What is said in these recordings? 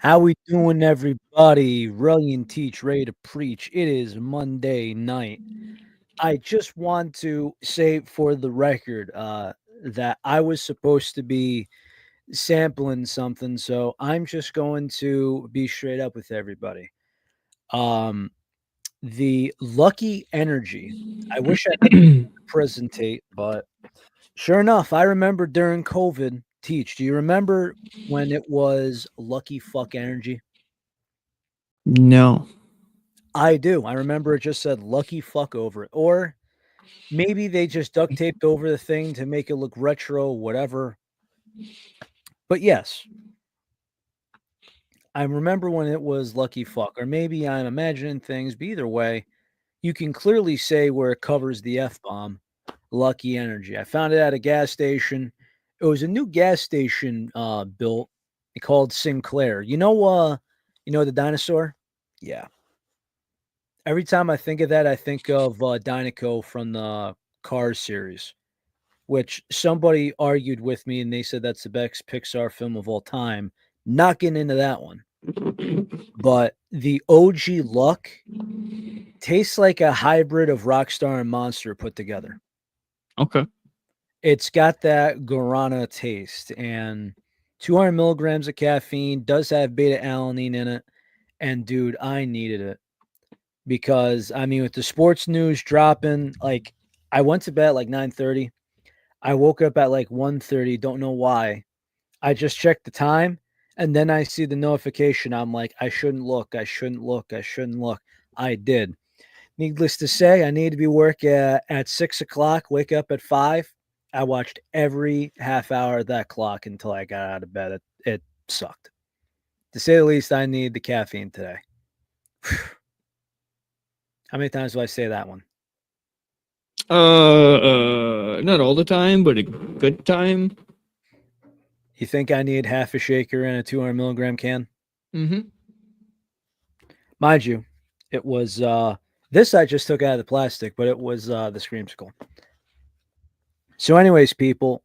How we doing, everybody? Relly and Teach, ready to preach. It is Monday night. I just want to say for the record that I was supposed to be sampling something, so I'm just going to be straight up with everybody. Um, the Lucky Energy. I wish I had a presentate, but sure enough, I remember during COVID. Teach, do you remember when it was Lucky Fuck Energy? No. I do. I remember it just said "lucky fuck" over it. Or maybe they just duct taped over the thing to make it look retro, whatever. But yes, I remember when it was "lucky fuck." Or maybe I'm imagining things, but either way, you can clearly say where it covers the F bomb, Lucky Energy. I found it at a gas station. It was a new gas station built called Sinclair. You know the dinosaur? Yeah. Every time I think of that, I think of Dinoco from the Cars series, which somebody argued with me and they said that's the best Pixar film of all time. Not getting into that one. But the OG Luck tastes like a hybrid of Rockstar and Monster put together. Okay. It's got that guarana taste and 200 milligrams of caffeine, does have beta alanine in it. And dude, I needed it because I mean, with the sports news dropping, like I went to bed at like 9:30. I woke up at like 1:30. Don't know why. I just checked the time and then I see the notification. I'm like, I shouldn't look. I shouldn't look. I shouldn't look. I did. Needless to say, I need to be work at 6 o'clock, wake up at 5. I watched every half hour of that clock until I got out of bed. It sucked. To say the least, I need the caffeine today. How many times do I say that one? Not all the time, but a good time. You think I need half a shaker in a 200 milligram can? Mm-hmm. Mind you, it was this I just took out of the plastic, but it was the Screamsicle. So, anyways, people,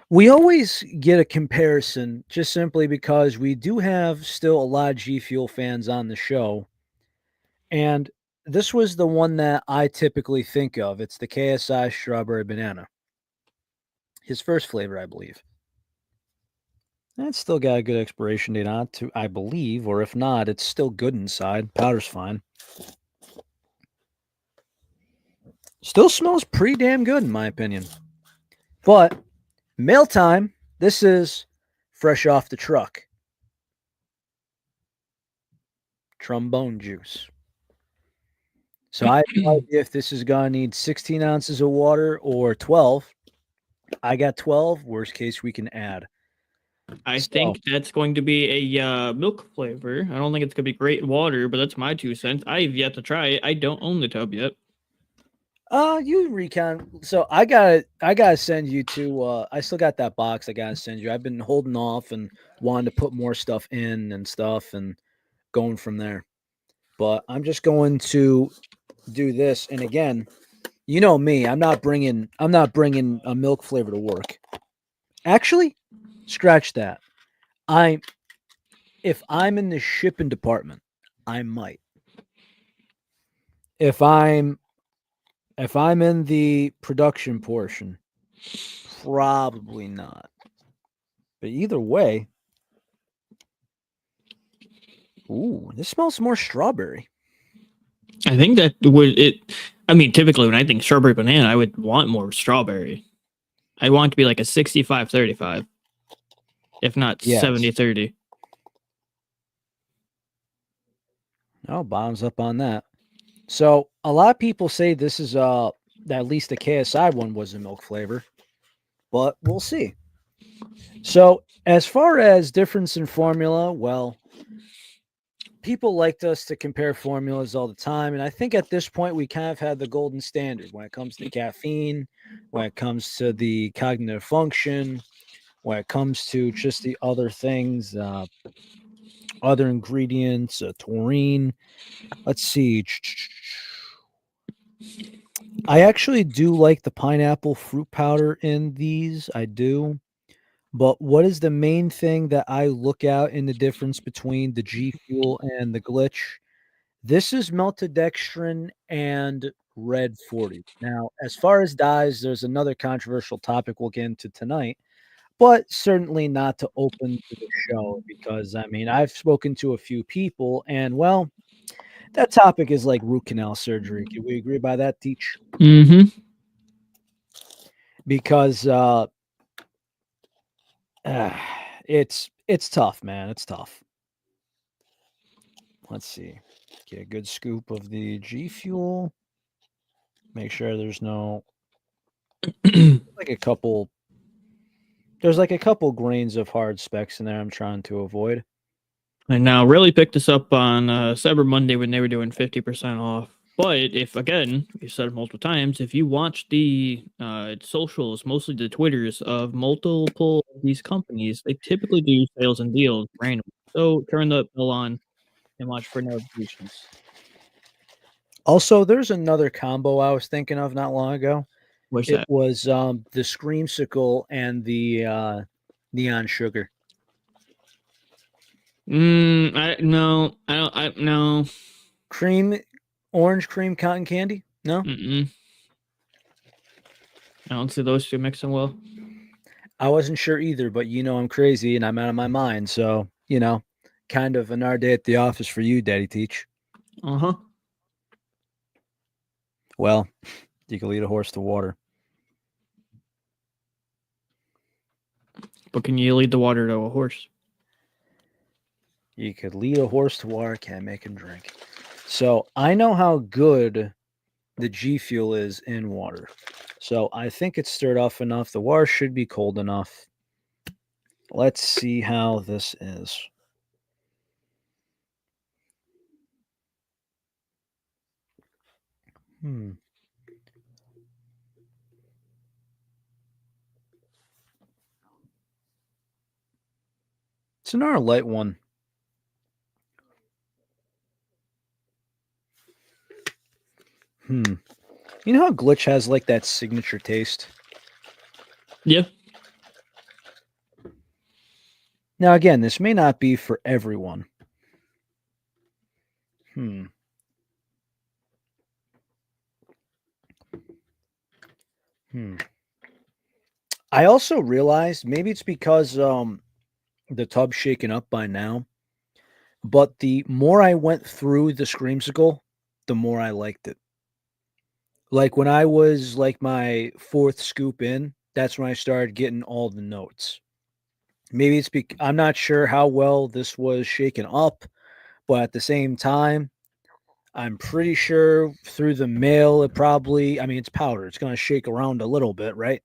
we always get a comparison just simply because we do have still a lot of G Fuel fans on the show. And this was the one that I typically think of. It's the KSI strawberry banana. His first flavor, I believe. It's still got a good expiration date on it, too, I believe, or if not, it's still good inside. Powder's fine. Still smells pretty damn good, in my opinion. But mail time, this is fresh off the truck. Trombone juice. So I have no idea if this is going to need 16 ounces of water or 12. I got 12. Worst case, we can add. I So, think that's going to be a milk flavor. I don't think it's gonna be great in water, but that's my 2 cents. I've yet to try it. I don't own the tub yet. you recon. So I gotta send you to. I still got that box. I gotta send you. I've been holding off and wanting to put more stuff in and stuff and going from there. But I'm just going to do this. And again, you know me. I'm not bringing a milk flavor to work. Actually, scratch that. I if I'm in the shipping department, I might. If I'm if I'm in the production portion, probably not. But either way, ooh, this smells more strawberry. I think that would it. I mean, typically when I think strawberry banana, I would want more strawberry. I want it to be like a 65-35, if not Yes. 70-30. Oh, bottoms up on that. So a lot of people say this is at least the KSI one was a milk flavor, but we'll see. So as far as difference in formula, well, people liked us to compare formulas all the time. And I think at this point, we kind of had the golden standard when it comes to caffeine, when it comes to the cognitive function, when it comes to just the other things, other ingredients, taurine. Let's see. I actually do like the pineapple fruit powder in these. I do. But what is the main thing that I look out in the difference between the G Fuel and the Glitch? This is maltodextrin and red 40. Now, as far as dyes, there's another controversial topic we'll get into tonight, but certainly not to open to the show because I mean, I've spoken to a few people and well, that topic is like root canal surgery. Can we agree by that, Teach? Mm-hmm. Because it's tough, man. It's tough. Let's see. Get a good scoop of the G Fuel. Make sure there's no like a couple. There's like a couple grains of hard specs in there. I'm trying to avoid. And now Relly picked this up on Cyber Monday when they were doing 50% off. But if, again, you said it multiple times, if you watch the socials, mostly the Twitters of multiple of these companies, they typically do sales and deals randomly. So turn the bell on and watch for notifications. Also, there's another combo I was thinking of not long ago. What's It that? was the Screamsicle and the neon sugar. I no, I don't. I no. Cream, orange cream cotton candy? No? Mm-mm. I don't see those two mixing well. I wasn't sure either, but you know I'm crazy and I'm out of my mind. So, kind of another day at the office for you, Daddy Teach. Uh huh. Well, you can lead a horse to water. But can you lead the water to a horse? You could lead a horse to water, can't make him drink. So I know how good the G Fuel is in water. So I think it's stirred off enough. The water should be cold enough. Let's see how this is. Hmm. It's another light one. You know how Glitch has like that signature taste? Yeah. Now, again, this may not be for everyone. Hmm. I also realized maybe it's because the tub's shaken up by now, but the more I went through the Screamsicle, the more I liked it. Like when I was like my fourth scoop in, that's when I started getting all the notes. Maybe it's I'm not sure how well this was shaken up, but at the same time, I'm pretty sure through the mail, it probably, I mean, it's powder. It's going to shake around a little bit, right?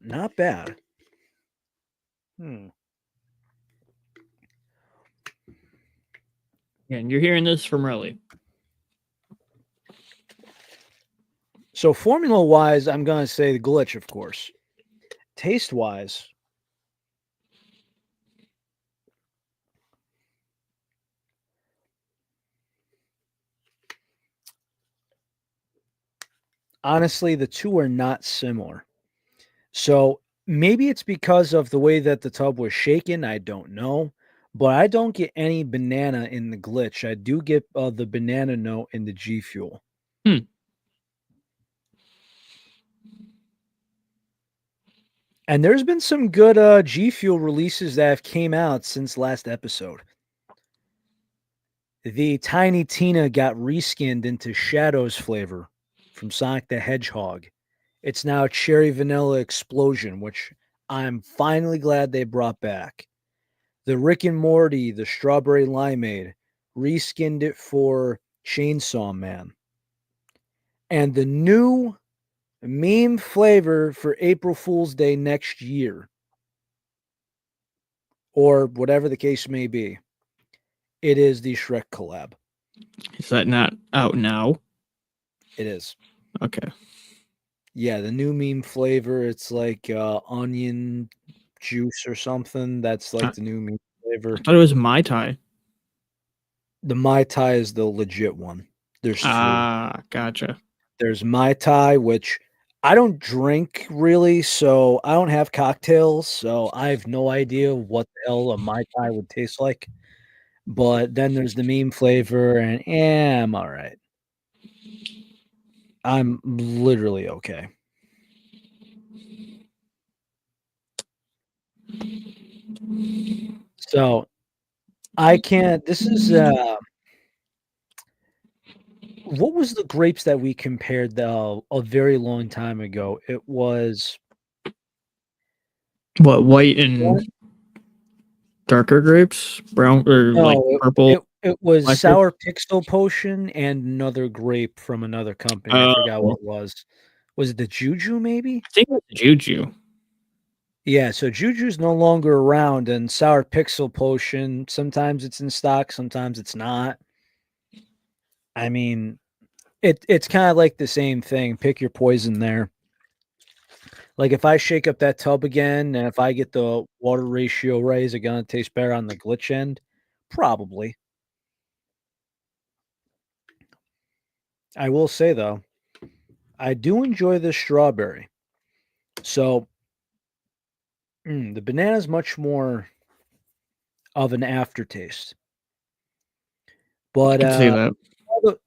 Not bad. Hmm. And you're hearing this from Relly. So, formula wise, I'm going to say the Glitch, of course. Taste wise, honestly, the two are not similar. So, maybe it's because of the way that the tub was shaken. I don't know. But I don't get any banana in the Glitch. I do get the banana note in the G Fuel. And there's been some good G Fuel releases that have came out since last episode. The Tiny Tina got reskinned into Shadows flavor from Sonic the Hedgehog. It's now Cherry Vanilla Explosion, which I'm finally glad they brought back. The Rick and Morty, the Strawberry Limeade, reskinned it for Chainsaw Man. And the new meme flavor for April Fool's Day next year, or whatever the case may be, it is the Shrek collab. Is that not out now? It is. Okay. Yeah, the new meme flavor, it's like onion juice or something. That's like the new meme flavor. I thought it was Mai Tai. The Mai Tai is the legit one. There's three. Ah, gotcha. There's Mai Tai, which I don't drink really, so I don't have cocktails, so I have no idea what the hell a Mai Tai would taste like. But then there's the meme flavor, and I'm all right. I'm literally okay. So I can't. This is what was the grapes that we compared a very long time ago? It was What, white and one. darker grapes, brown or like No, purple, it was black grapes? Sour Pixel Potion and another grape from another company. I I forgot what it was. Was it the Juju maybe? think it's Juju. Yeah, so Juju's no longer around, and Sour Pixel Potion, sometimes it's in stock, sometimes it's not. I mean, it's kinda like the same thing, pick your poison there. Like, if I shake up that tub again, and if I get the water ratio right, is it gonna taste better on the Glitch end? Probably. I will say, though, I do enjoy this strawberry. So, the banana's much more of an aftertaste. I But, can see that.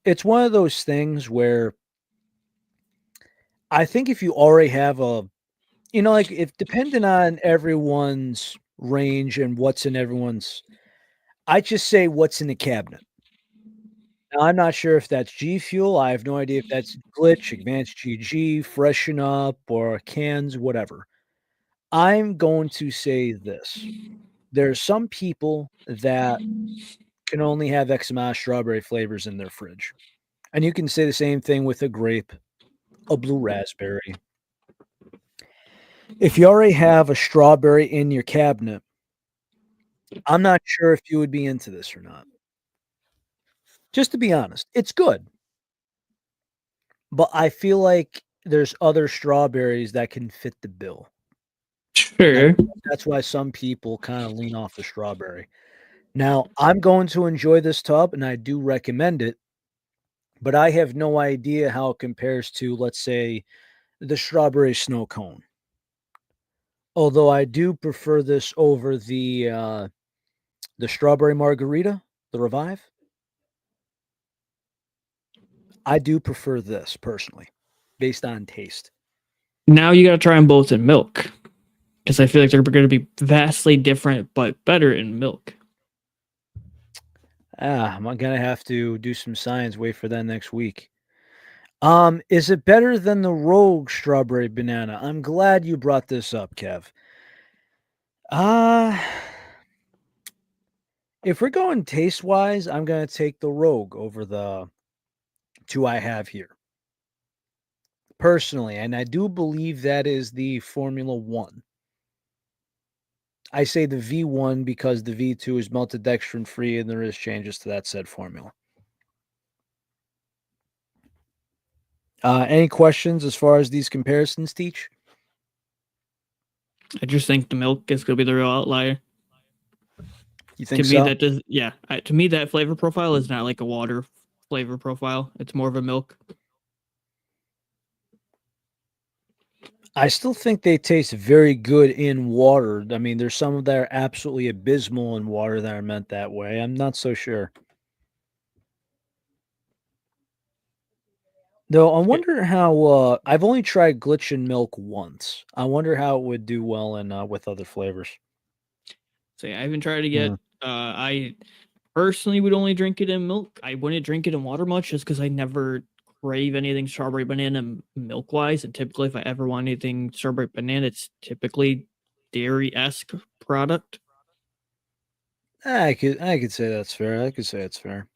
it's one of those things where I think if you already have like, if depending on everyone's range and what's in everyone's I just say what's in the cabinet. Now, I'm not sure if that's G Fuel, I have no idea if that's Glitch, Advanced GG, Freshen Up, or cans, whatever. I'm going to say this. There's some people that can only have X amount of strawberry flavors in their fridge, and you can say the same thing with a grape, a blue raspberry. If you already have a strawberry in your cabinet, I'm not sure if you would be into this or not. Just to be honest, it's good, but I feel like there's other strawberries that can fit the bill. And I Sure. feel like that's why some people kinda lean off the strawberry. Now, I'm going to enjoy this tub, and I do recommend it, but I have no idea how it compares to, let's say, the strawberry snow cone. Although I do prefer this over the strawberry margarita, the Revive. I do prefer this personally, based on taste. Now you got to try them both in milk because I feel like they're going to be vastly different, but better in milk. I'm gonna have to do some science, wait for that next week. Is it better than the Rogue strawberry banana? I'm glad you brought this up, Kev. Uh if we're going taste wise, I'm gonna take the Rogue over the two I have here. Personally, and I do believe that is the Formula One. I say the V1 because the V2 is maltodextrin free and there is changes to that said formula. Any questions as far as these comparisons, Teach? I just think the milk is going to be the real outlier. You To think me, so? that does, yeah. To me, that flavor profile is not like a water flavor profile. It's more of a milk. I still think they taste very good in water. I mean, there's some that are absolutely abysmal in water that are meant that way. I'm not so sure. Though I Yeah. wonder how I've only tried glitch in milk once. I wonder how it would do well in with other flavors. So yeah, I haven't tried it yet. Mm. I personally would only drink it in milk. I wouldn't drink it in water much just because I never crave anything strawberry banana milk wise. And typically, if I ever want anything strawberry banana, it's typically dairy esque product. I could say that's fair. I could say it's fair.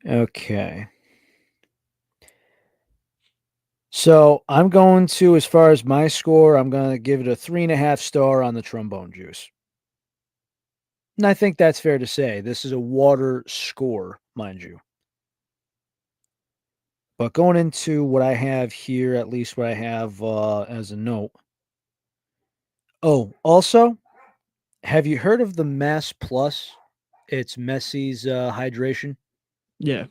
Okay. So I'm going to, as far as my score, I'm going to give it a 3.5 star on the trombone juice. And I think that's fair to say. This is a water score, mind you. But going into what I have here, at least what I have as a note. Oh, also, have you heard of the Mass Plus? It's Messi's hydration. Yeah.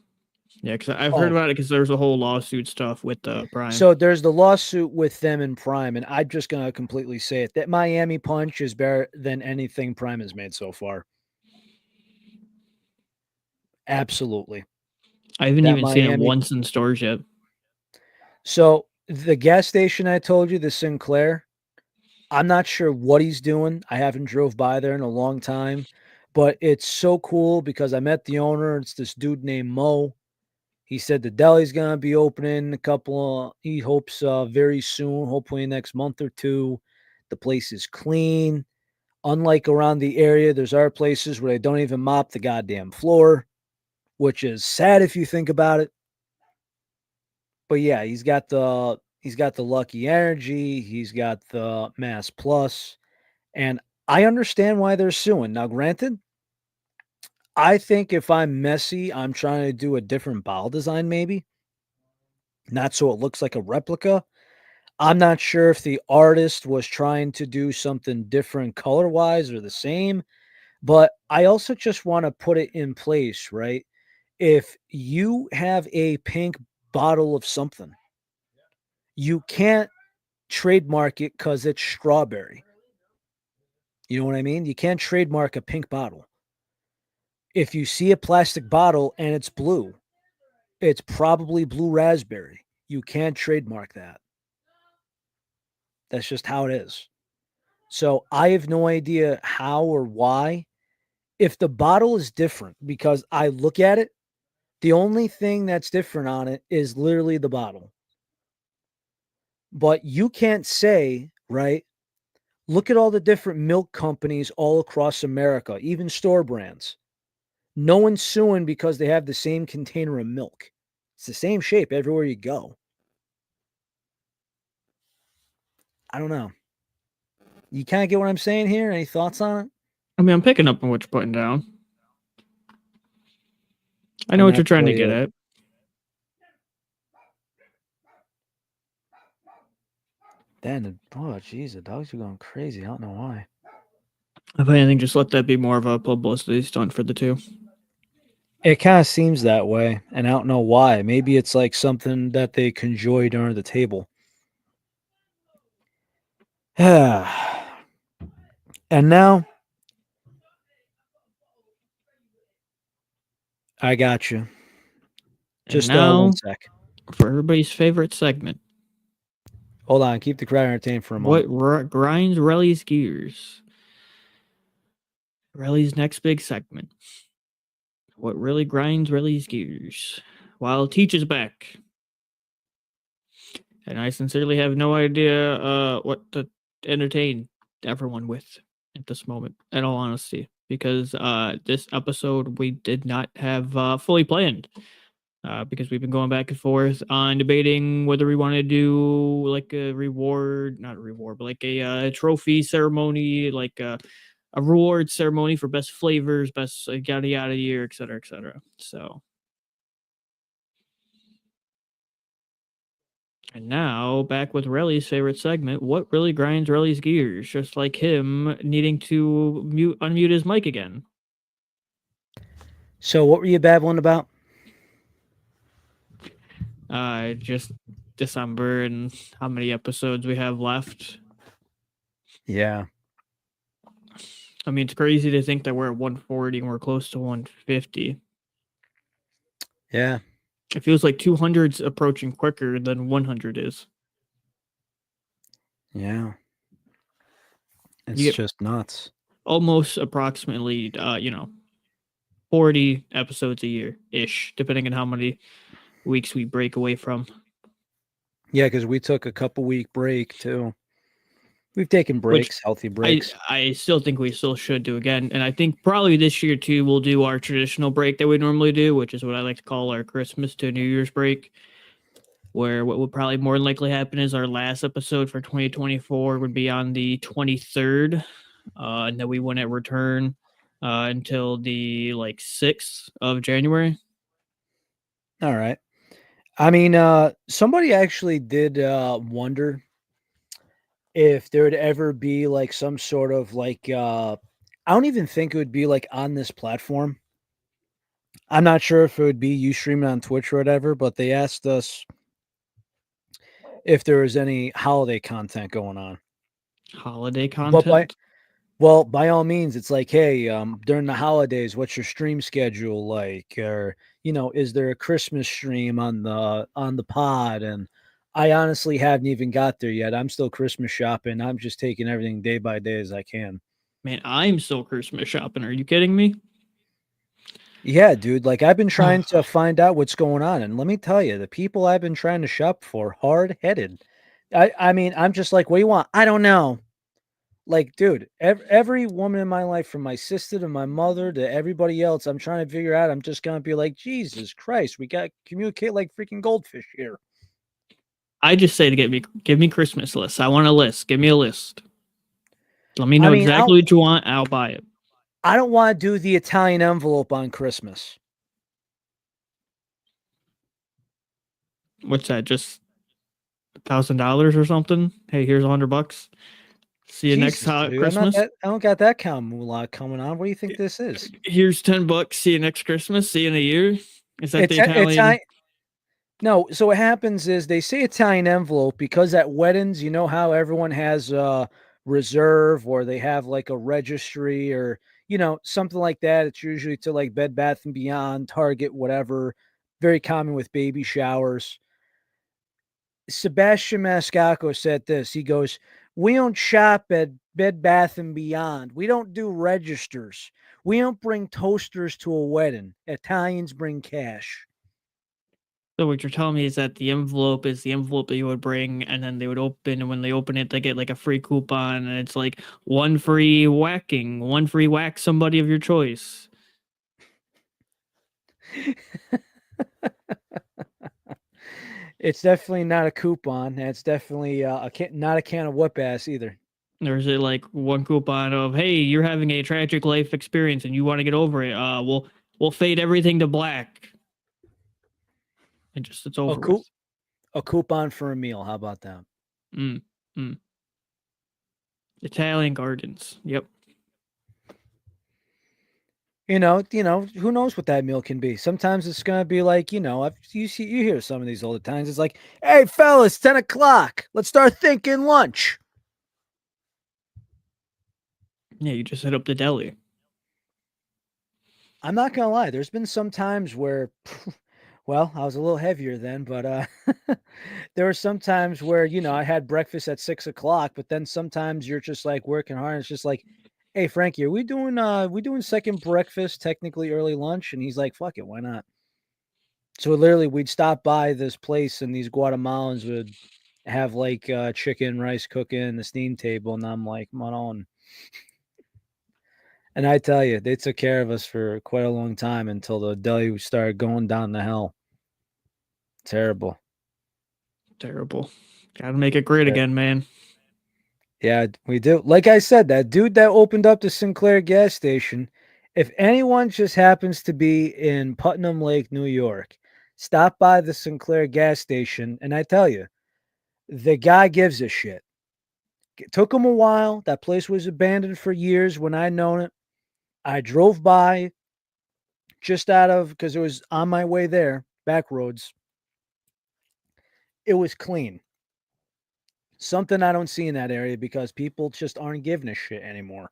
Yeah, because I've heard Oh, about it because there's a whole lawsuit stuff with Prime. so there's the lawsuit with them and Prime, and I'm just gonna completely say it that Miami Punch is better than anything Prime has made so far. Absolutely. I haven't That even seen it Miami. once in stores yet. So the gas station I told you, the Sinclair, I'm not sure what he's doing. I haven't drove by there in a long time, but it's so cool because I met the owner. It's this dude named Mo. He said the deli's gonna be opening a couple. He hopes very soon, hopefully next month or two. The place is clean. Unlike around the area, there's other places where they don't even mop the goddamn floor, which is sad if you think about it. But yeah, he's got the Lucky Energy, he's got the Mass Plus, and I understand why they're suing. Now, granted, I think if I'm messy, I'm trying to do a different bottle design, maybe not so it looks like a replica. I'm not sure if the artist was trying to do something different color wise or the same, but I also just want to put it in place, right? If you have a pink bottle of something, you can't trademark it because it's strawberry. You know what I mean? You can't trademark a pink bottle. If you see a plastic bottle and it's blue, it's probably blue raspberry. You can't trademark that. That's just how it is. So I have no idea how or why. If the bottle is different, because I look at it, the only thing that's different on it is literally the bottle. But you can't say, right? Look at all the different milk companies all across America, even store brands. No one's suing because they have the same container of milk. It's the same shape everywhere you go. I don't know. You kind of get what I'm saying here? Any thoughts on it? I mean, I'm picking up on what you're putting down. I know I'm what you're not trying to quite get at. then. Oh, jeez, the dogs are going crazy. I don't know why. If anything, just let that be more of a publicity stunt for the two. It kind of seems that way, and I don't know why. Maybe it's like something that they conjoined under the table. And now I got you. And Just one now, sec. for everybody's favorite segment, Hold on. Keep the crowd entertained for a what moment. grinds Relly's gears? Relly's next big segment. What really grinds Relly's gears? While Teach is back. And I sincerely have no idea what to entertain everyone with at this moment, in all honesty, because this episode we did not have fully planned. Because we've been going back and forth on debating whether we want to do like a reward, not a reward, but like a trophy ceremony, like a reward ceremony for best flavors, best yada yada year, et cetera, et cetera. So, and now back with Relly's favorite segment. What really grinds Relly's gears? Just like him needing to unmute his mic again. So, what were you babbling about? Just December and how many episodes we have left. Yeah. I mean, it's crazy to think that we're at 140 and we're close to 150. Yeah. It feels like 200's approaching quicker than 100 is. Yeah. It's You get just nuts. almost approximately, 40 episodes a year ish, depending on how many weeks we break away from. Yeah, because we took a couple week break too. We've taken Which breaks, healthy I breaks. I still think we still should do again, and I think probably this year too we'll do our traditional break that we normally do, which is what I like to call our Christmas to New Year's break. Where what would probably more than likely happen is our last episode for 2024 would be on the 23rd, and then we wouldn't return until the 6th of January. All right. I mean, somebody actually did wonder if there would ever be like some sort of I don't even think it would be like on this platform, I'm not sure if it would be you streaming on Twitch or whatever, but they asked us if there was any holiday content going on. Holiday But content. by all means, it's like, hey, during the holidays, what's your stream schedule like? Or is there a Christmas stream on the pod? And I honestly haven't even got there yet. I'm still Christmas shopping. I'm just taking everything day by day as I can. Man, I'm still Christmas shopping. Are you kidding me? Yeah, dude. Like I've been trying to find out what's going on, and let me tell you, the people I've been trying to shop for, hard headed. I mean, I'm just like, what do you want? I don't know. Like, dude, every woman in my life, from my sister to my mother to everybody else, I'm trying to figure out. I'm just gonna be like, Jesus Christ, we got to communicate like freaking goldfish here. I just say to give me Christmas lists. I want a list. Give me a list. Let me I know mean, exactly what you want. I'll buy it. I don't want to do the Italian envelope on Christmas. What's that? Just $1,000 or something? Hey, here's $100. See you next Jesus, dude, I'm not Christmas. that. I don't got that kind of moolah coming on. What do you think this is? Here's $10. See you next Christmas. See you in a year. Is that the It's Italian? No, so what happens is they say Italian envelope because at weddings, you know how everyone has a reserve or they have like a registry or something like that. It's usually to like Bed Bath and Beyond, Target, whatever. Very common with baby showers. Sebastian Mascacco said this. He goes, "We don't shop at Bed Bath and Beyond. We don't do registers. We don't bring toasters to a wedding. Italians bring cash." So what you're telling me is that the envelope is the envelope that you would bring, and then they would open, and when they open it, they get like a free coupon, and it's like one free whacking, one free whack somebody of your choice. It's definitely not a coupon, and it's definitely not a can of whoop ass either. Or is it like one coupon of, hey, you're having a tragic life experience and you want to get over it? We'll fade everything to black. And just it's A over coup with. a coupon for a meal. How about that? Mm, mm. Italian gardens. Yep. Who knows what that meal can be? Sometimes it's gonna be like, you hear some of these old times. It's like, hey fellas, 10 o'clock. Let's start thinking lunch. Yeah, you just hit up the deli. I'm not gonna lie. There's been some times where, well, I was a little heavier then, but there were some times where I had breakfast at 6 o'clock, but then sometimes you're just like working hard. And it's just like, hey Frankie, are we doing second breakfast, technically early lunch? And he's like, fuck it, why not? So literally, we'd stop by this place, and these Guatemalans would have like chicken, rice cooking, the steam table, and I'm like, come on. And I tell you, they took care of us for quite a long time until the deli started going down the hell. Terrible. Terrible. Gotta make it great again, man. Yeah, we do. Like I said, that dude that opened up the Sinclair gas station, if anyone just happens to be in Putnam Lake, New York, stop by the Sinclair gas station, and I tell you, the guy gives a shit. It took him a while. That place was abandoned for years when I known it. I drove by just out of because it was on my way there, back roads. It was clean. Something I don't see in that area because people just aren't giving a shit anymore.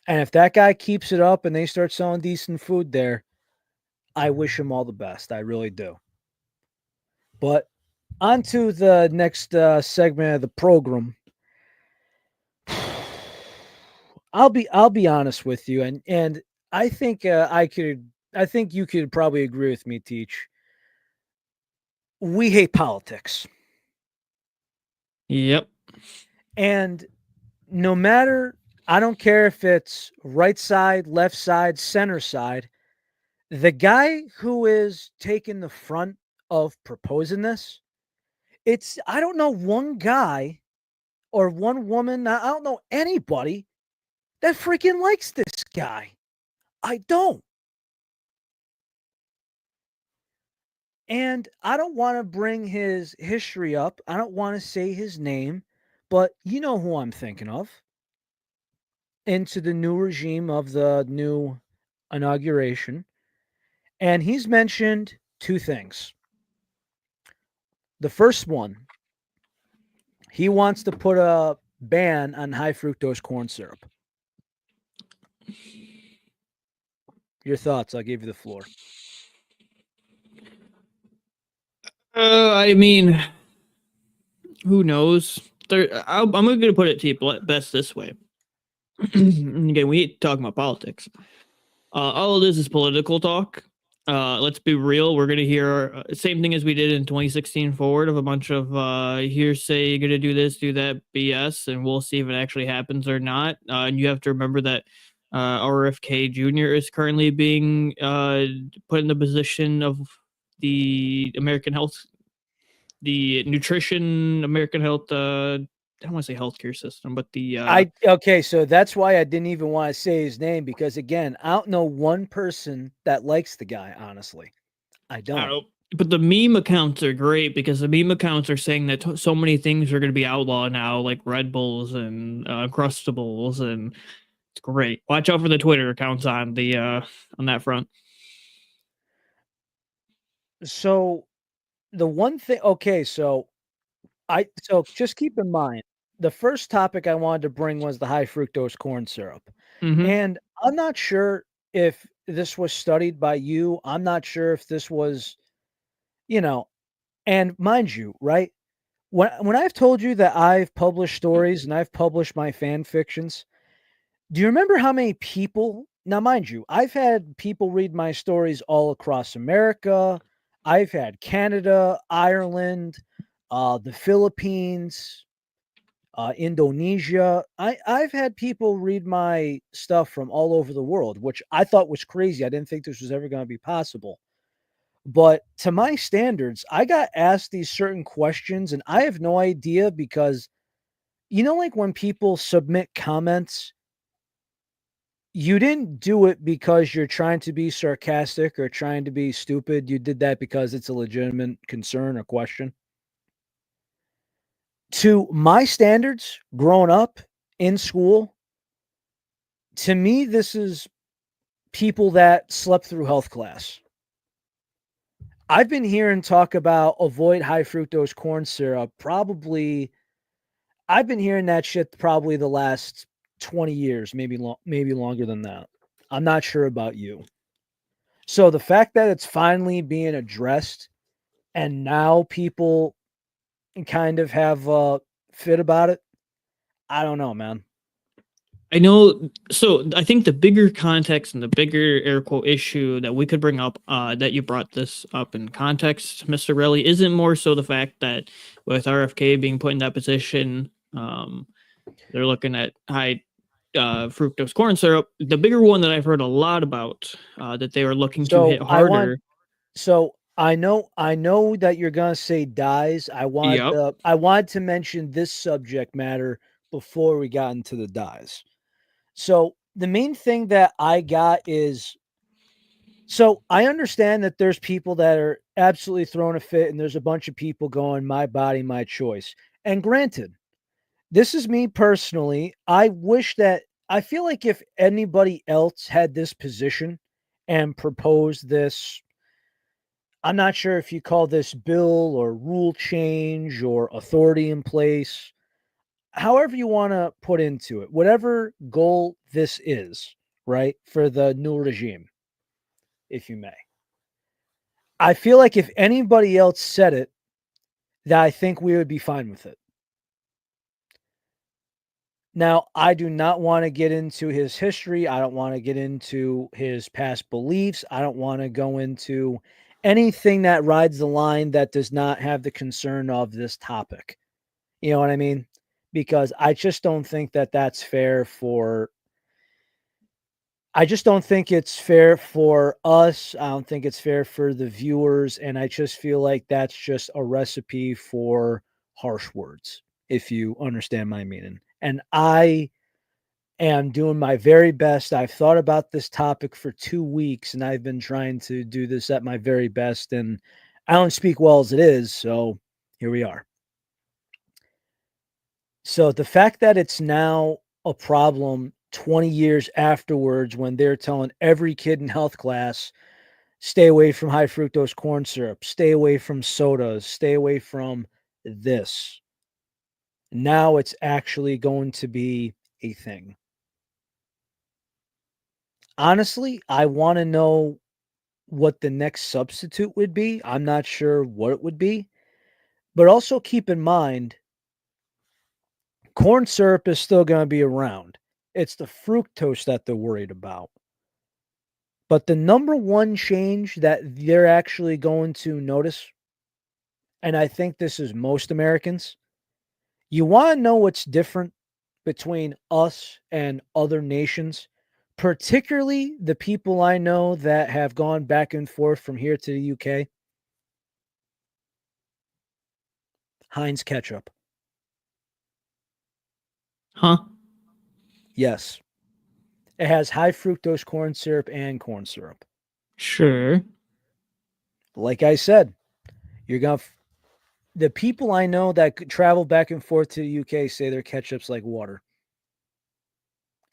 And if that guy keeps it up and they start selling decent food there, I wish him all the best. I really do. But on to the next segment of the program. I'll be honest with you, and I think I think you could probably agree with me, Teach. We hate politics, Yep. and no matter, I don't care if it's right side, left side, center side. The guy who is taking the front of proposing this, I don't know one guy or one woman. I don't know anybody that freaking likes this guy. I don't. And I don't want to bring his history up. I don't want to say his name, but you know who I'm thinking of. Into the new regime of the new inauguration. And he's mentioned two things. The first one, he wants to put a ban on high fructose corn syrup. Your thoughts? I'll give you the floor. I mean, who knows? I'm going to put it to you best this way. Again, we hate talking about politics. All it is political talk. Let's be real. We're going to hear same thing as we did in 2016 forward of a bunch of hearsay, you're going to do this, do that BS, and we'll see if it actually happens or not. And you have to remember that RFK Jr. is currently being put in the position of the American Health, the Nutrition American Health, I don't want to say healthcare system, but the okay, so that's why I didn't even want to say his name, because again, I don't know one person that likes the guy, honestly. I don't. But the meme accounts are great because the meme accounts are saying that so many things are going to be outlawed now, like Red Bulls and Crustables, and it's great. Watch out for the Twitter accounts on that front. So the one thing, okay, so just keep in mind, the first topic I wanted to bring was the high fructose corn syrup. Mm-hmm. And I'm not sure if this was studied by you. I'm not sure if this was, and mind you, right? When I've told you that I've published stories and I've published my fan fictions, do you remember how many people? Now, mind you, I've had people read my stories all across America. I've had Canada, Ireland, the Philippines, Indonesia. I've had people read my stuff from all over the world, which I thought was crazy. I didn't think this was ever going to be possible. But to my standards, I got asked these certain questions, and I have no idea because, like when people submit comments, you didn't do it because you're trying to be sarcastic or trying to be stupid. You did that because it's a legitimate concern or question. To my standards, growing up in school, to me, this is people that slept through health class. I've been hearing talk about avoid high fructose corn syrup. I've been hearing that shit probably the last 20 years, maybe longer than that. I'm not sure about you. So the fact that it's finally being addressed and now people kind of have a fit about it, I don't know, man. I know. So I think the bigger context and the bigger air quote issue that we could bring up, that you brought this up in context, Mr. Relly, isn't more so the fact that with RFK being put in that position, they're looking at high fructose corn syrup. The bigger one that I've heard a lot about, that they were looking to hit harder. I know that you're gonna say dyes. I wanted to mention this subject matter before we got into the dyes. So the main thing that I got is, so I understand that there's people that are absolutely throwing a fit, and there's a bunch of people going, my body, my choice. And granted, this is me personally. I feel like if anybody else had this position and proposed this, I'm not sure if you call this bill or rule change or authority in place, however you want to put into it, whatever goal this is, right, for the new regime, if you may. I feel like if anybody else said it, that I think we would be fine with it. Now, I do not want to get into his history. I don't want to get into his past beliefs. I don't want to go into anything that rides the line that does not have the concern of this topic. You know what I mean? Because I just don't think that that's fair for. I just don't think it's fair for us. I don't think it's fair for the viewers. And I just feel like that's just a recipe for harsh words, if you understand my meaning. And I am doing my very best. I've thought about this topic for 2 weeks, and I've been trying to do this at my very best. And I don't speak well as it is. So here we are. So the fact that it's now a problem 20 years afterwards, when they're telling every kid in health class, Stay away from high fructose corn syrup. Stay away from sodas. Stay away from this. Now it's actually going to be a thing. Honestly, I want to know what the next substitute would be. I'm not sure what it would be. But also keep in mind, corn syrup is still going to be around. It's the fructose that they're worried about. But the number one change that they're actually going to notice, and I think this is most Americans, you want to know what's different between us and other nations, particularly the people I know that have gone back and forth from here to the UK? Heinz ketchup. Huh? Yes. It has high fructose corn syrup and corn syrup. Sure. Like I said, you're going to the people I know that travel back and forth to the UK say their ketchup's like water.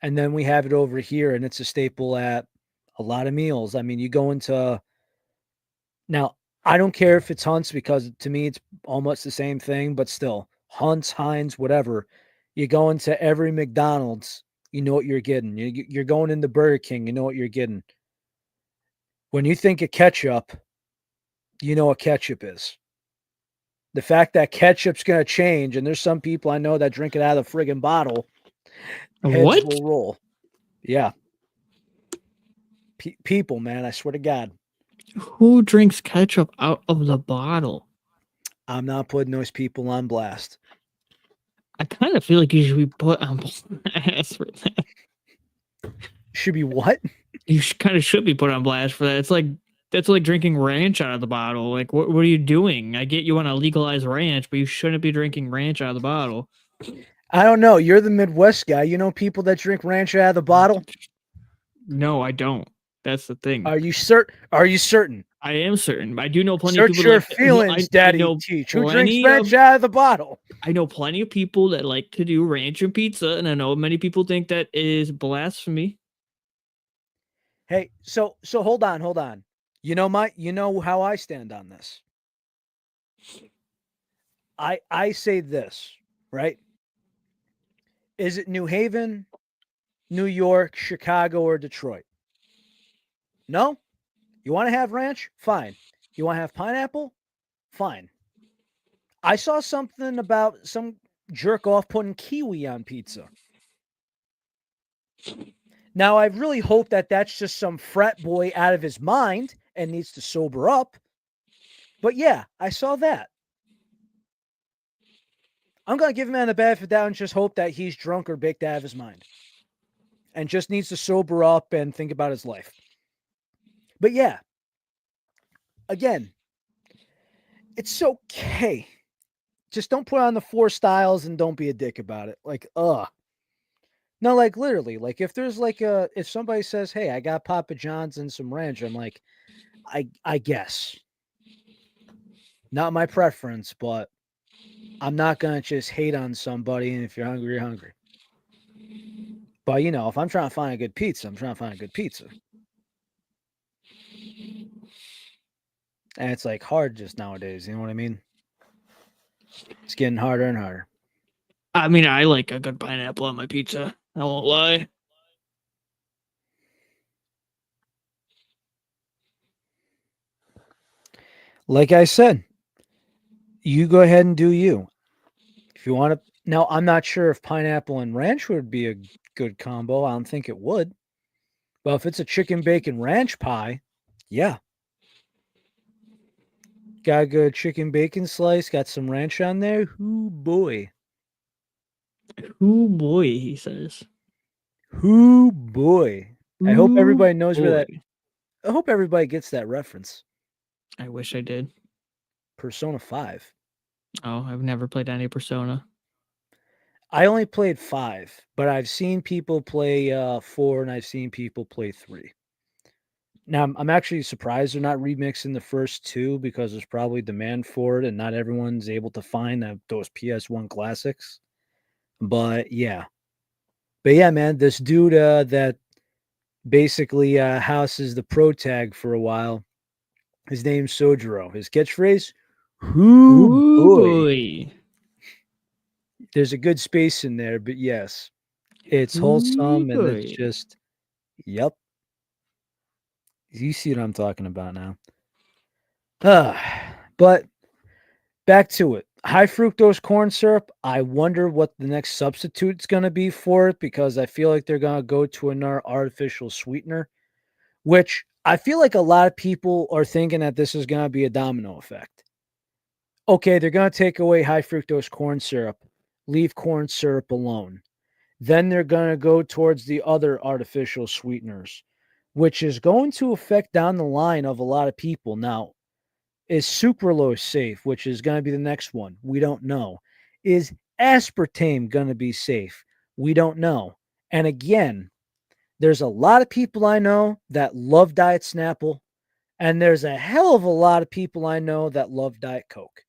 And then we have it over here, and it's a staple at a lot of meals. I mean, you go into now, I don't care if it's Hunt's because to me it's almost the same thing, but still, Hunt's, Heinz, whatever. You go into every McDonald's, you know what you're getting. You're going into Burger King, you know what you're getting. When you think of ketchup, you know what ketchup is. The fact that ketchup's going to change, and there's some people I know that drink it out of the friggin' bottle, heads What? will roll. Yeah. People, man, I swear to God. Who drinks ketchup out of the bottle? I'm not putting those people on blast. I kind of feel like you should be put on blast for that. Should be what? You kind of should be put on blast for that. It's like that's like drinking ranch out of the bottle. Like, what are you doing? I get you want to legalize ranch, but you shouldn't be drinking ranch out of the bottle. I don't know. You're the Midwest guy. You know people that drink ranch out of the bottle? No, I don't. That's the thing. Are you certain? Are you certain? I am certain. I do know plenty Search of people your like feelings, I Daddy know Teach. Who drinks plenty ranch of out of the bottle? I know plenty of people that like to do ranch and pizza, and I know many people think that is blasphemy. Hey, so hold on. You know how I stand on this. I say this, right? Is it New Haven, New York, Chicago, or Detroit? No? You want to have ranch? Fine. You want to have pineapple? Fine. I saw something about some jerk off putting kiwi on pizza. Now, I really hope that that's just some frat boy out of his mind and needs to sober up. But yeah, I saw that. I'm going to give him the benefit of the doubt and just hope that he's drunk or baked out of his mind and just needs to sober up and think about his life. But yeah, again, it's okay. Just don't put on the four styles and don't be a dick about it. Like, no, like literally, like if there's like if somebody says, "Hey, I got Papa John's and some ranch," I'm like, I guess. Not my preference, but I'm not gonna just hate on somebody, and if you're hungry, you're hungry. But you know, if I'm trying to find a good pizza, I'm trying to find a good pizza. And it's like hard just nowadays, you know what I mean? It's getting harder and harder. I mean, I like a good pineapple on my pizza. I won't lie. Like I said, you go ahead and do you. If you want to. Now, I'm not sure if pineapple and ranch would be a good combo. I don't think it would. But if it's a chicken bacon ranch pie, yeah. Got a good chicken bacon slice, got some ranch on there. Ooh, boy. Ooh boy, he says. Ooh, boy. I hope Ooh everybody knows where boy. that. I hope everybody gets that reference. I wish I did. Persona 5. Oh, I've never played any Persona. I only played 5, but I've seen people play 4 and I've seen people play 3. Now, I'm actually surprised they're not remixing the first 2 because there's probably demand for it and not everyone's able to find those PS1 classics. But yeah. But yeah, man, this dude that basically houses the pro tag for a while, His name's Sojiro. His catchphrase, "Hoo boy." Ooh. There's a good space in there, but yes, it's Ooh. wholesome and it's just, yep. You see what I'm talking about now. But back to it. High fructose corn syrup. I wonder what the next substitute's going to be for it because I feel like they're going to go to another artificial sweetener, which I feel like a lot of people are thinking that this is going to be a domino effect. Okay, they're going to take away high fructose corn syrup, leave corn syrup alone. Then they're going to go towards the other artificial sweeteners, which is going to affect down the line of a lot of people. Now, is sucralose safe, which is going to be the next one? We don't know. Is aspartame going to be safe? We don't know. And again, there's a lot of people I know that love Diet Snapple, and there's a hell of a lot of people I know that love Diet Coke.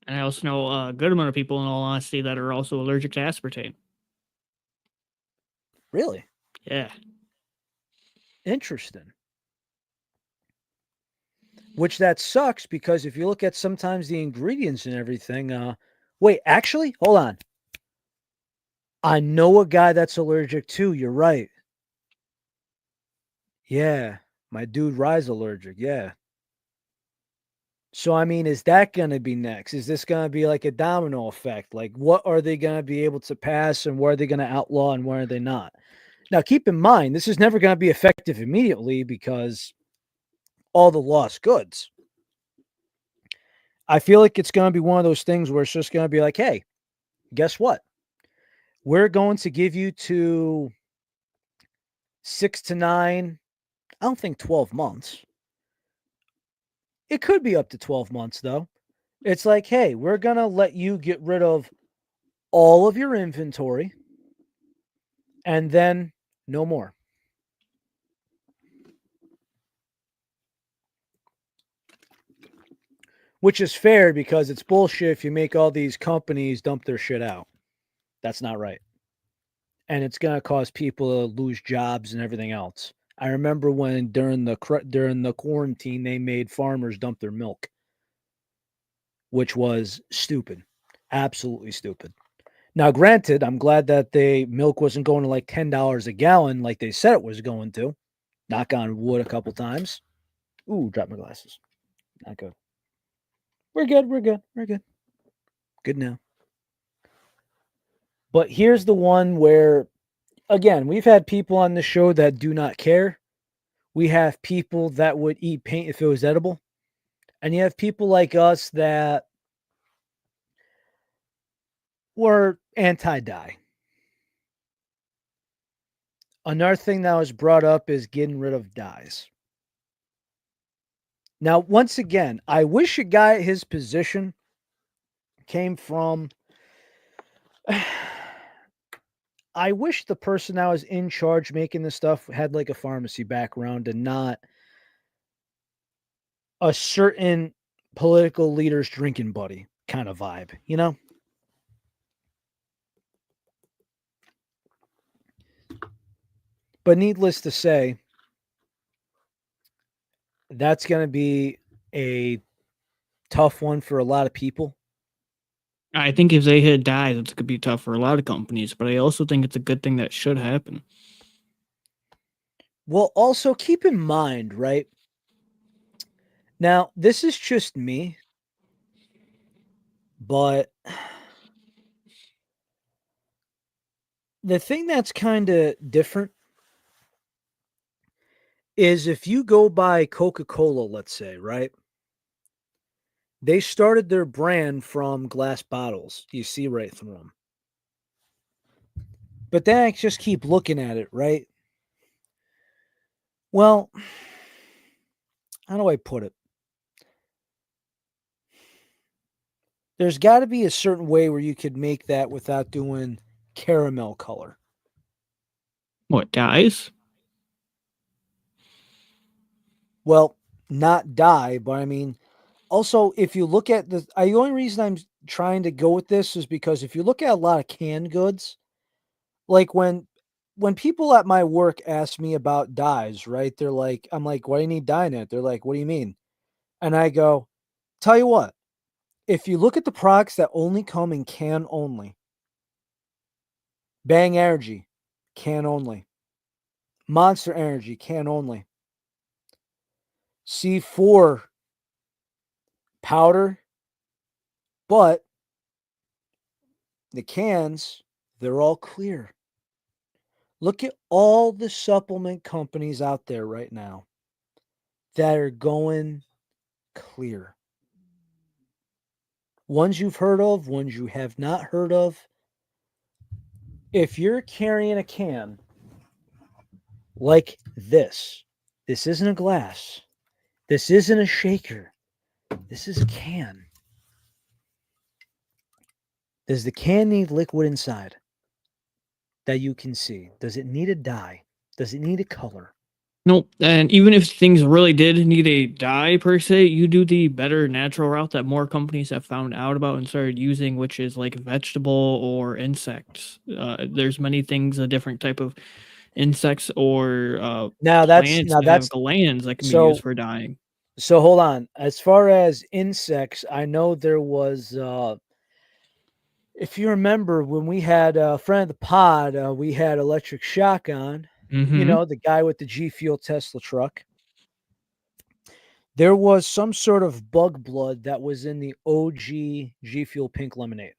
And I also know a good amount of people, in all honesty, that are also allergic to aspartame. Really? Yeah. Interesting. Which that sucks because if you look at sometimes the ingredients and everything, wait, actually, hold on. I know a guy that's allergic too. You're right. Yeah, my dude Rye's allergic. Yeah. So I mean, is that going to be next? Is this going to be like a domino effect? Like, what are they going to be able to pass, and where are they going to outlaw, and where are they not? Now, keep in mind, this is never going to be effective immediately because all the lost goods. I feel like it's going to be one of those things where it's just going to be like, hey, guess what? We're going to give you to 6 to 9, I don't think 12 months. It could be up to 12 months, though. It's like, hey, we're going to let you get rid of all of your inventory and then no more. Which is fair because it's bullshit if you make all these companies dump their shit out. That's not right. And it's going to cause people to lose jobs and everything else. I remember when during the quarantine they made farmers dump their milk, which was stupid. Absolutely stupid. Now, granted, I'm glad that the milk wasn't going to like $10 a gallon like they said it was going to. Knock on wood a couple times. Ooh, drop my glasses. Not good. We're good. We're good. We're good. Good now. But here's the one where, again, we've had people on the show that do not care. We have people that would eat paint if it was edible. And you have people like us that were anti dye. Another thing that was brought up is getting rid of dyes. Now, once again, I wish a guy at his position came from. I wish the person that was in charge making this stuff had like a pharmacy background and not a certain political leader's drinking buddy kind of vibe, you know? But needless to say, that's going to be a tough one for a lot of people. I think if they hit dies, it's going to be tough for a lot of companies, but I also think it's a good thing that should happen. Well, also keep in mind, right? Now, this is just me, but the thing that's kind of different is if you go by Coca-Cola, let's say, right? They started their brand from glass bottles. You see right through them. But then I just keep looking at it, right? Well, how do I put it? There's got to be a certain way where you could make that without doing caramel color. What, dies? Well, not dye, but I mean, also if you look at the only reason I'm trying to go with this is because if you look at a lot of canned goods, like when when people at my work ask me about dyes, right? They're like, I'm like, why do you need dye in it? They're like, what do you mean? And I go, tell you what, if you look at the products that only come in can only, Bang Energy, can only, Monster Energy, can only, C4 powder, but the cans, they're all clear. Look at all the supplement companies out there right now that are going clear. Ones you've heard of, ones you have not heard of. If you're carrying a can like this isn't a glass, this isn't a shaker, this is a can. Does the can need liquid inside that you can see? Does it need a dye? Does it need a color? Nope. And even if things really did need a dye per se, you do the better natural route that more companies have found out about and started using, which is like vegetable or insects. There's many things, a different type of insects or Now that's plants now that have that's glands that can be used so for dyeing. so hold on. As far as insects, I know there was if you remember when we had a friend of the pod, we had Electric Shock on, Mm-hmm. the guy with the G Fuel Tesla truck. There was some sort of bug blood that was in the OG G Fuel Pink Lemonade,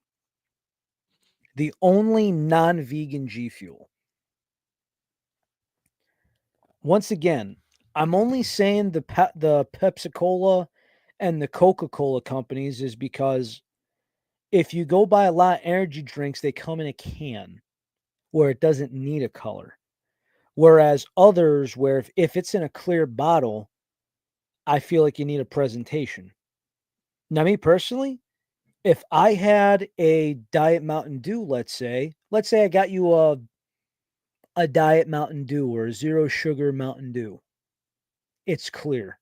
the only non vegan G Fuel. Once again, I'm only saying the Pepsi Cola and the Coca Cola companies is because if you go buy a lot of energy drinks, they come in a can where it doesn't need a color. Whereas others, where if it's in a clear bottle, I feel like you need a presentation. Now, me personally, if I had a Diet Mountain Dew, let's say I got you a Diet Mountain Dew or a zero sugar Mountain Dew, it's clear.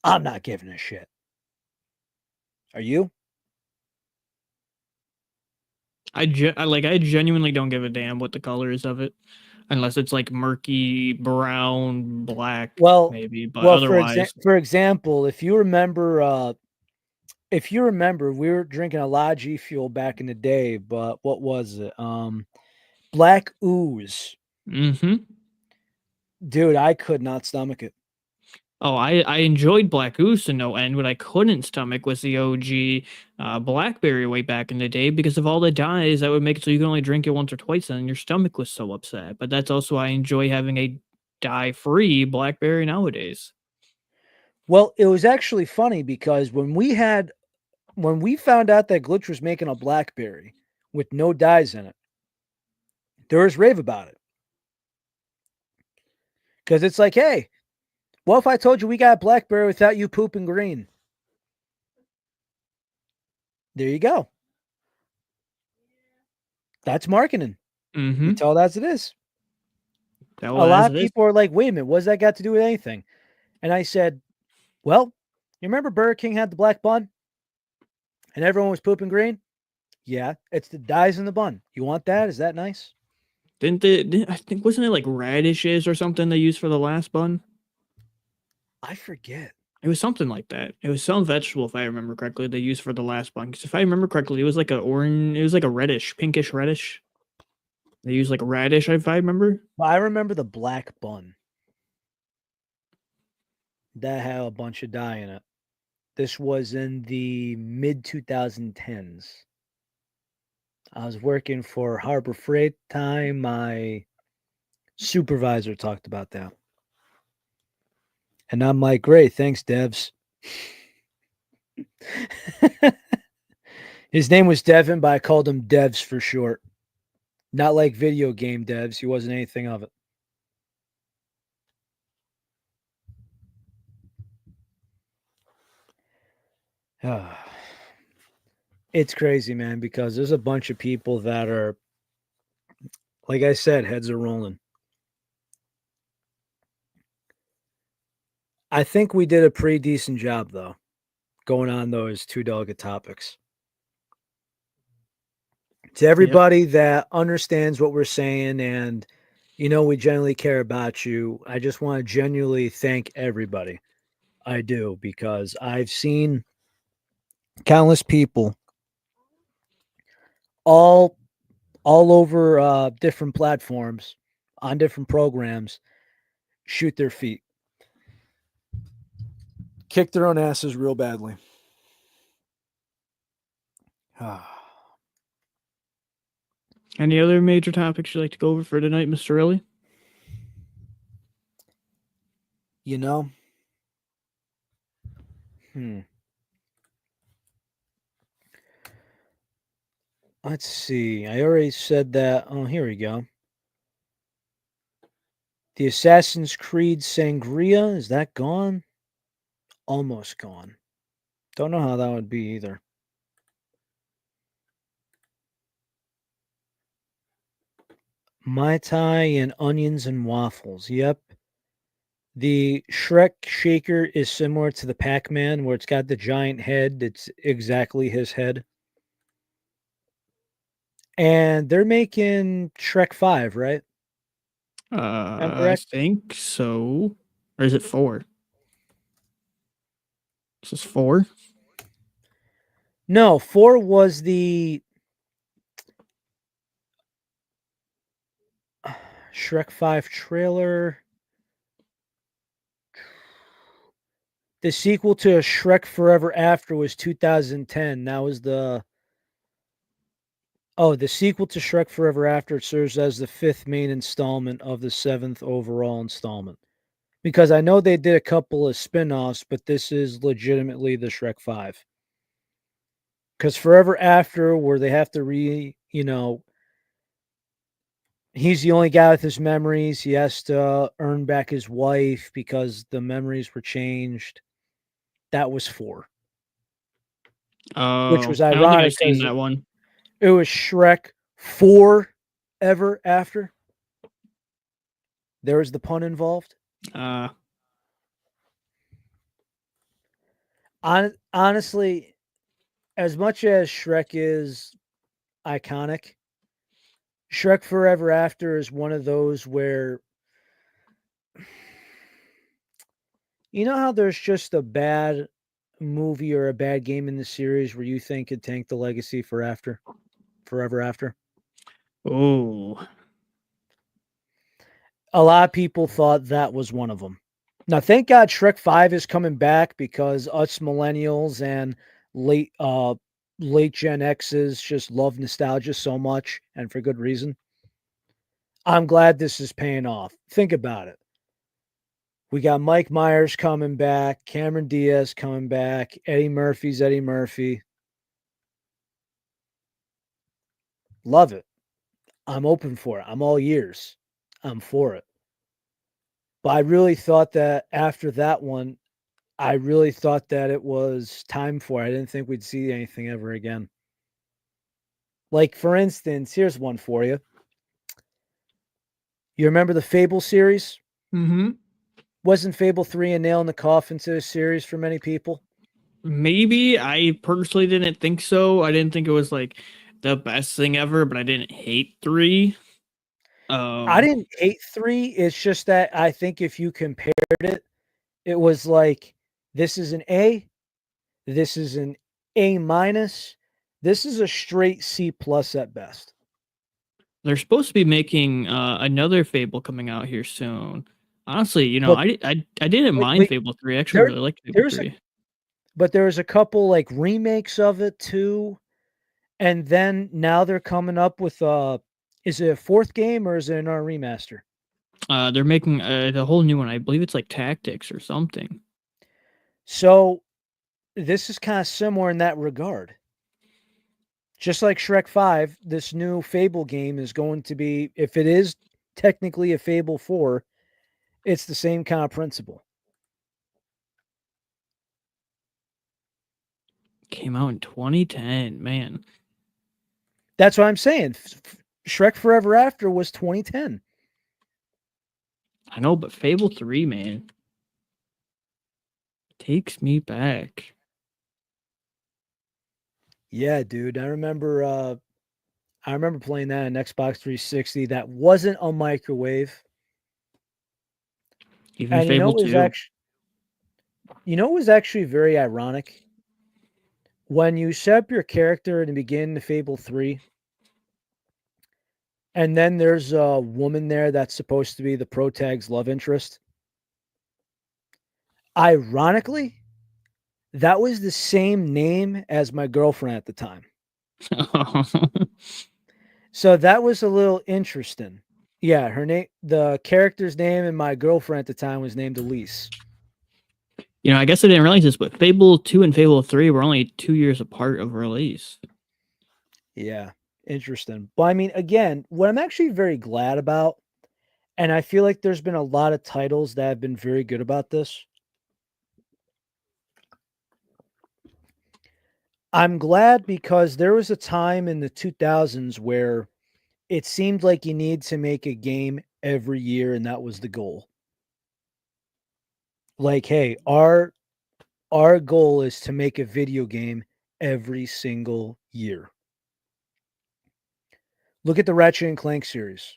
I'm not giving a shit. Are you? I genuinely don't give a damn what the color is of it, unless it's like murky brown, black, Well, maybe. But well, otherwise, for example, if you remember, we were drinking a lot of G Fuel back in the day, but what was it? Black Ooze. mm-hmm. Dude, I could not stomach it. Oh, I enjoyed Black Goose to no end. What I couldn't stomach was the OG Blackberry way back in the day because of all the dyes that would make it so you can only drink it once or twice, and your stomach was so upset. But that's also why I enjoy having a dye-free Blackberry nowadays. Well, it was actually funny because when we found out that Glitch was making a blackberry with no dyes in it, there was rave about it. Because it's like, hey, what if I told you we got blackberry without you pooping green? There you go. That's marketing. You Mm-hmm. tell it as it is. That A was lot as of it is. people are like, wait a minute, what's that got to do with anything? And I said, well, you remember Burger King had the black bun and everyone was pooping green? Yeah, it's the dyes in the bun. You want that? Is that nice? I think wasn't it like radishes or something they used for the last bun? I forget. It was something like that. It was some vegetable, if I remember correctly, they used for the last bun. Because if I remember correctly, it was like a orange. It was like a reddish, pinkish reddish. They used like radish, if I remember. Well, I remember the black bun that had a bunch of dye in it. This was in the mid 2010s. I was working for Harbor Freight time. My supervisor talked about that. And I'm like, great, thanks, devs. His name was Devin, but I called him Devs for short. Not like video game devs. He wasn't anything of it. It's crazy, man, because there's a bunch of people that are, like I said, heads are rolling. I think we did a pretty decent job, though, going on those two delicate topics. To everybody that understands what we're saying and we genuinely care about you, I just want to genuinely thank everybody. I do, because I've seen countless people all over different platforms on different programs shoot their feet, kick their own asses real badly. Any other major topics you'd like to go over for tonight, Mr. Relly? You know? Let's see. I already said that. Oh, here we go. The Assassin's Creed Sangria, is that gone? Almost gone. Don't know how that would be either. Mai Tai and onions and waffles. Yep. The Shrek shaker is similar to the Pac-Man, where it's got the giant head. It's exactly his head. And they're making Shrek 5, right? I'm I correct? think so. Or is it 4? Is this 4? No, 4 was the Shrek 5 trailer. The sequel to Shrek Forever After was 2010. That was the sequel to Shrek Forever After serves as the 5th main installment of the 7th overall installment. Because I know they did a couple of spin-offs, but this is legitimately the Shrek 5. Because Forever After, where they have to he's the only guy with his memories. He has to earn back his wife because the memories were changed. That was 4. Which Oh, was I don't think I've ironic seen because that one. it was Shrek 4 ever after. There was the pun involved. Honestly, as much as Shrek is iconic, Shrek Forever After is one of those where how there's just a bad movie or a bad game in the series where you think could tank the legacy Forever After? Oh. A lot of people thought that was one of them. Now, thank God Shrek 5 is coming back because us millennials and late late Gen X's just love nostalgia so much, and for good reason. I'm glad this is paying off. Think about it. We got Mike Myers coming back, Cameron Diaz coming back, Eddie Murphy's Eddie Murphy. Love it. I'm open for it. I'm all ears. I'm for it. But I really thought that after that one, I really thought that it was time for it. I didn't think we'd see anything ever again. Like, for instance, here's one for you. You remember the Fable series? Mm-hmm. Wasn't Fable 3 a nail in the coffin to the series for many people? Maybe. I personally didn't think so. I didn't think it was like the best thing ever, but I didn't hate 3. I didn't hate 3. It's just that I think if you compared it, it was like, this is an A, this is an A minus, this is a straight C plus at best. They're supposed to be making another Fable coming out here soon. Honestly, But I didn't mind wait, Fable 3. I actually there really liked Fable there's 3. but there's a couple like remakes of it too. And then now they're coming up with is it a 4th game or is it another remaster? They're making a whole new one. I believe it's like Tactics or something. So this is kind of similar in that regard. Just like Shrek 5, this new Fable game is going to be, if it is technically a Fable 4, it's the same kind of principle. Came out in 2010, man. That's what I'm saying. Shrek Forever After was 2010. I know, but Fable 3, man, takes me back. Yeah, dude. I remember I remember playing that on Xbox 360. That wasn't a microwave. Even And Fable 2. it was actually very ironic. When you set up your character in the beginning of Fable 3, and then there's a woman there that's supposed to be the protag's love interest. Ironically, that was the same name as my girlfriend at the time. So that was a little interesting. Yeah, her name, the character's name, and my girlfriend at the time was named Elise. I guess I didn't realize this, but Fable 2 and Fable 3 were only 2 years apart of release. Yeah, interesting. But I mean, again, what I'm actually very glad about, and I feel like there's been a lot of titles that have been very good about this. I'm glad because there was a time in the 2000s where it seemed like you need to make a game every year, and that was the goal. Like, hey, our goal is to make a video game every single year. Look at the Ratchet and Clank series.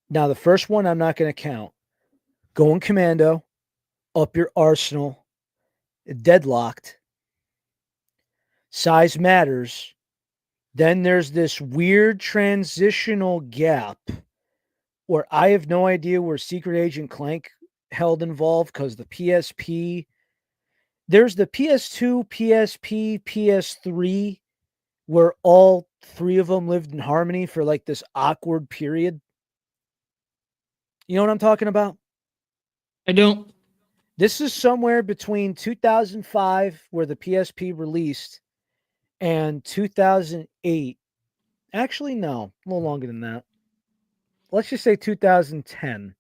Now, the first one I'm not going to count. Going Commando, Up Your Arsenal, Deadlocked, Size Matters. Then there's this weird transitional gap where I have no idea where Secret Agent Clank held involved because the PSP, there's the PS2, PSP, PS3, where all three of them lived in harmony for like this awkward period. You know what I'm talking about? I don't. This is somewhere between 2005, where the PSP released, and 2008. Actually, no, a little longer than that. Let's just say 2010.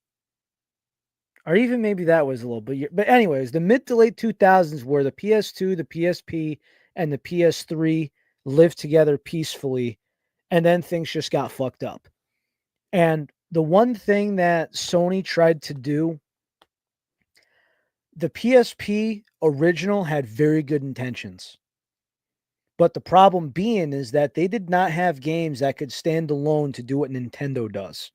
Or even maybe that was a little bit. But, anyways, the mid to late 2000s, where the PS2, the PSP, and the PS3 lived together peacefully, and then things just got fucked up. And the one thing that Sony tried to do, the PSP original had very good intentions. But the problem being is that they did not have games that could stand alone to do what Nintendo does.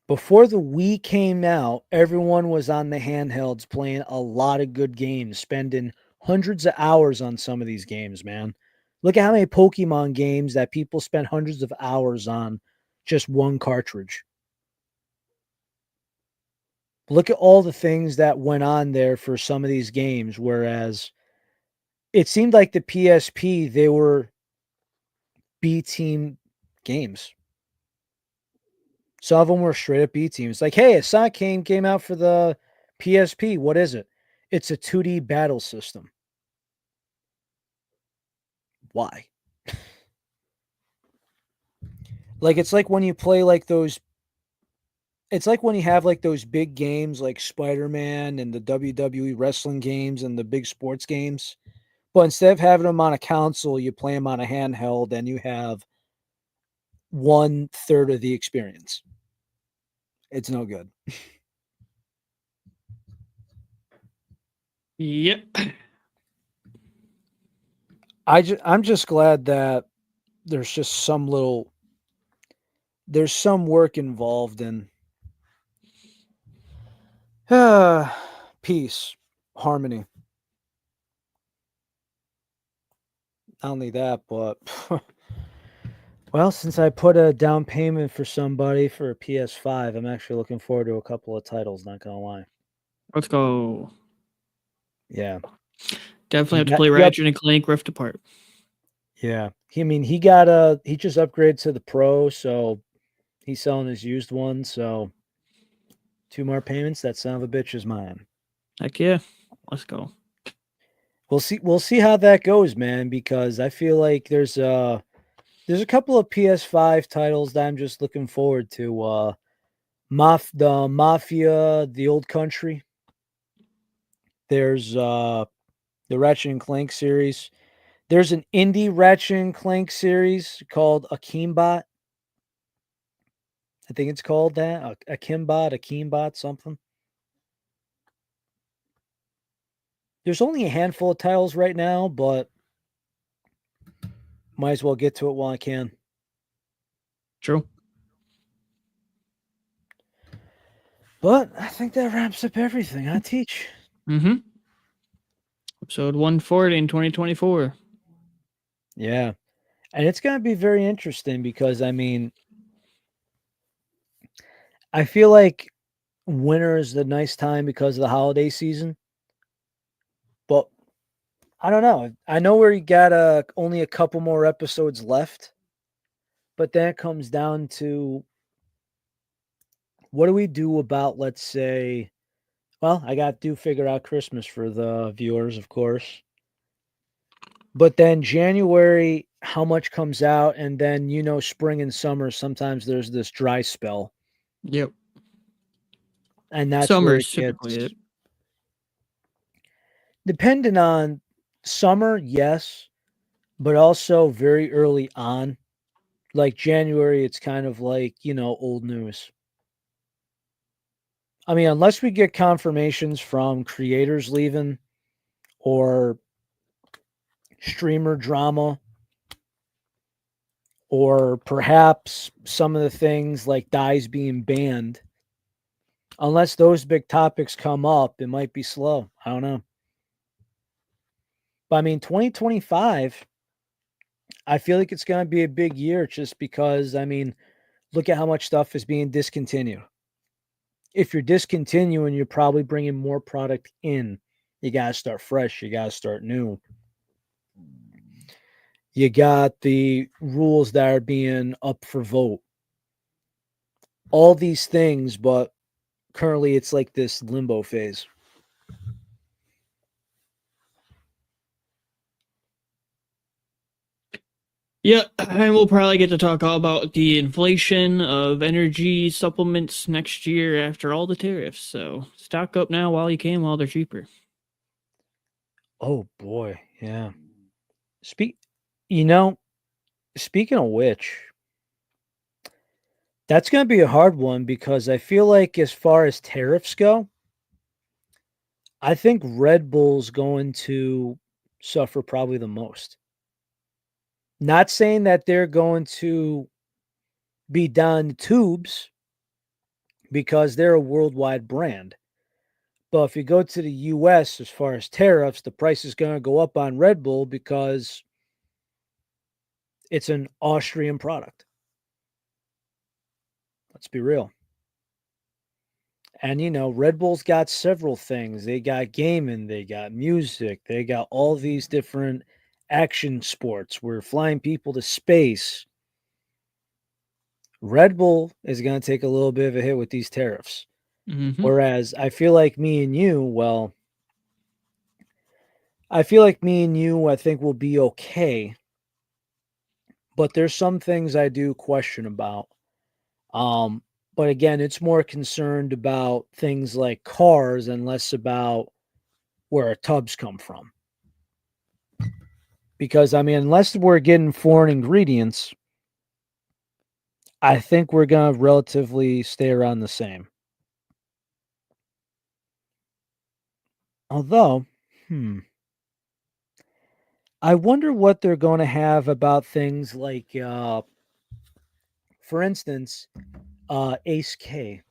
Before the Wii came out, everyone was on the handhelds playing a lot of good games, spending hundreds of hours on some of these games, man. Look at how many Pokemon games that people spent hundreds of hours on just one cartridge. Look at all the things that went on there for some of these games, whereas it seemed like the PSP, they were B team games. Some of them were straight up B teams. Like, hey, a Sonic game came out for the PSP. What is it? It's a 2D battle system. Why? Like, it's like when you play like those. It's like when you have like those big games like Spider-Man and the WWE wrestling games and the big sports games. But instead of having them on a console, you play them on a handheld and you have 1/3 of the experience. It's no good. Yep. I'm just glad that there's just some work involved in peace, harmony. Not only that, but well, since I put a down payment for somebody for a PS5, I'm actually looking forward to a couple of titles, not gonna lie. Let's go. Yeah. Definitely have to play Ratchet and Clank Rift Apart. Yeah. He just upgraded to the Pro, so he's selling his used one, so 2 more payments, that son of a bitch is mine. Heck yeah. Let's go. We'll see how that goes, man, because I feel like there's a couple of PS5 titles that I'm just looking forward to. The Mafia, the Old Country. There's the Ratchet and Clank series. There's an indie Ratchet and Clank series called Akimbot. I think it's called that. Akimbot, something. There's only a handful of titles right now, but Might as well get to it while I can. True. But I think that wraps up everything. I teach. Mm-hmm. Episode 140 in 2024. Yeah. And it's going to be very interesting because, I mean, I feel like winter is the nice time because of the holiday season. But I don't know. I know we got only a couple more episodes left. But then it comes down to what do we do about, let's say, well, I got to figure out Christmas for the viewers, of course. But then January, how much comes out? And then, spring and summer, sometimes there's this dry spell. Yep. And that's where it Summer's typically gets it. dependent on summer, yes, but also very early on. Like January, it's kind of like, old news. I mean, unless we get confirmations from creators leaving or streamer drama, or perhaps some of the things like dyes being banned, unless those big topics come up, it might be slow. I don't know. But I mean, 2025, I feel like it's going to be a big year just because, I mean, look at how much stuff is being discontinued. If you're discontinuing, you're probably bringing more product in. You got to start fresh. You got to start new. You got the rules that are being up for vote. All these things, but currently it's like this limbo phase. Yeah, and we'll probably get to talk all about the inflation of energy supplements next year after all the tariffs. So stock up now while you can, while they're cheaper. Oh boy, yeah. Speak, you know, speaking of which, that's going to be a hard one because I feel like as far as tariffs go, I think Red Bull's going to suffer probably the most. Not saying that they're going to be down tubes because they're a worldwide brand. But if you go to the US as far as tariffs, the price is going to go up on Red Bull because it's an Austrian product. Let's be real. And Red Bull's got several things. They got gaming, they got music, they got all these different action sports. We're flying people to space. Red Bull is going to take a little bit of a hit with these tariffs. Mm-hmm. Whereas I feel like me and you, well, I feel like me and you, I think we'll be okay. But there's some things I do question about. Um, but again, it's more concerned about things like cars and less about where our tubs come from. Because I mean, unless we're getting foreign ingredients, I think we're gonna relatively stay around the same. Although, I wonder what they're going to have about things like, for instance, Ace K.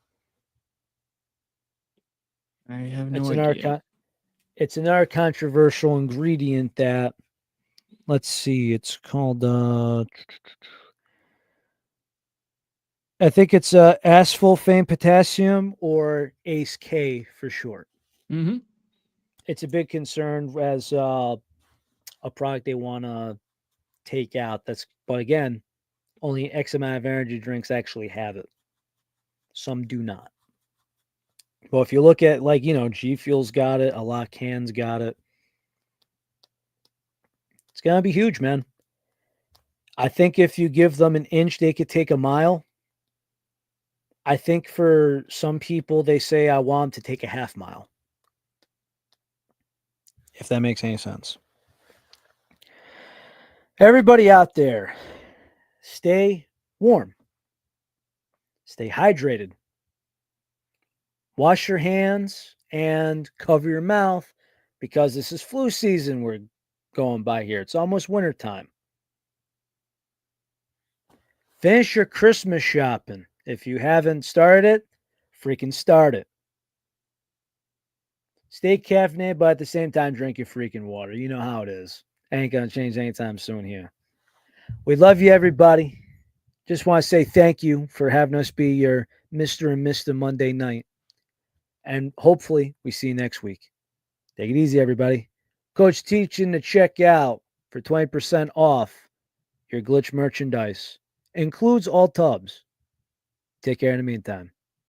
I have It's no another idea. it's another controversial ingredient that, let's see, it's called. I think it's asphulfame potassium or Ace K for short. Mm-hmm. It's a big concern as a product they want to take out. But again, only X amount of energy drinks actually have it. Some do not. Well, if you look at G Fuel's got it, a lot of cans got it. It's gonna be huge, man. I think if you give them an inch, they could take a mile. I think for some people, they say I want them to take a half mile. If that makes any sense. Everybody out there, stay warm, stay hydrated, wash your hands, and cover your mouth because this is flu season we're going by here. It's almost wintertime. Finish your Christmas shopping. If you haven't started it, freaking start it. Stay caffeinated, but at the same time, drink your freaking water. You know how it is. Ain't going to change anytime soon here. We love you, everybody. Just want to say thank you for having us be your Mr. and Mr. Monday night. And hopefully, we see you next week. Take it easy, everybody. Coach teaching to check out for 20% off your Glytch merchandise. Includes all tubs. Take care in the meantime.